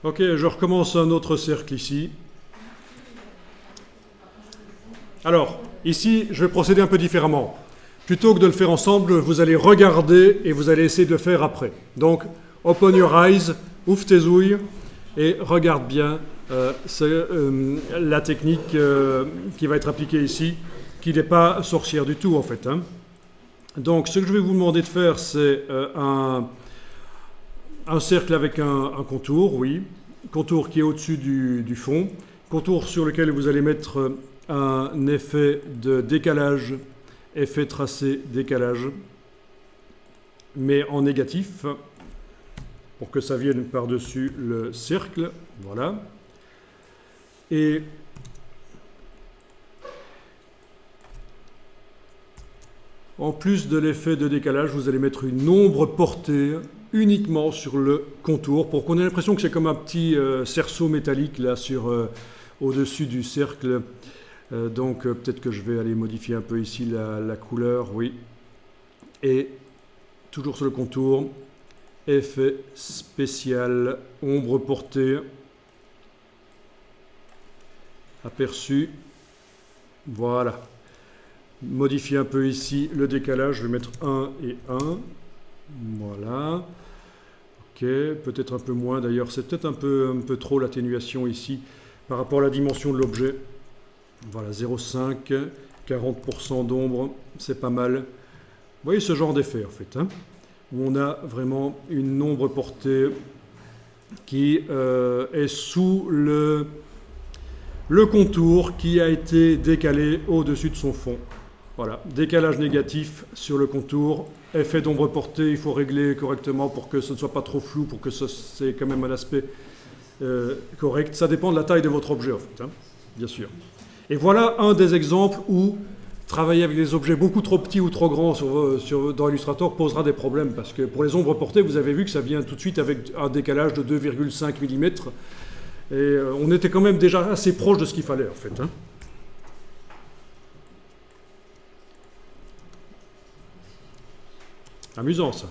Ok, je recommence un autre cercle ici. Alors, ici, je vais procéder un peu différemment. Plutôt que de le faire ensemble, vous allez regarder et vous allez essayer de le faire après. Donc, open your eyes, ouvre tes ouilles et regarde bien. C'est la technique qui va être appliquée ici, qui n'est pas sorcière du tout en fait. Hein. Donc, ce que je vais vous demander de faire, c'est un cercle avec un contour, oui. Contour qui est au-dessus du fond. Contour sur lequel vous allez mettre un effet de décalage, effet tracé décalage, mais en négatif, pour que ça vienne par-dessus le cercle. Voilà. Et en plus de l'effet de décalage, vous allez mettre une ombre portée uniquement sur le contour pour qu'on ait l'impression que c'est comme un petit cerceau métallique là au-dessus du cercle. Donc peut-être que je vais aller modifier un peu ici la couleur, oui. Et toujours sur le contour, effet spécial, ombre portée, aperçu, voilà. Modifier un peu ici le décalage, je vais mettre 1 et 1, voilà. Ok, peut-être un peu moins d'ailleurs, c'est peut-être un peu trop l'atténuation ici par rapport à la dimension de l'objet. Voilà, 0,5, 40% d'ombre, c'est pas mal. Vous voyez ce genre d'effet en fait, hein, où on a vraiment une ombre portée qui est sous le contour qui a été décalé au-dessus de son fond. Voilà, décalage négatif sur le contour, effet d'ombre portée, il faut régler correctement pour que ce ne soit pas trop flou, pour que c'est quand même un aspect correct. Ça dépend de la taille de votre objet en fait, hein, bien sûr. Et voilà un des exemples où travailler avec des objets beaucoup trop petits ou trop grands dans Illustrator posera des problèmes, parce que pour les ombres portées, vous avez vu que ça vient tout de suite avec un décalage de 2,5 mm, et on était quand même déjà assez proche de ce qu'il fallait en fait. Hein. Amusant ça.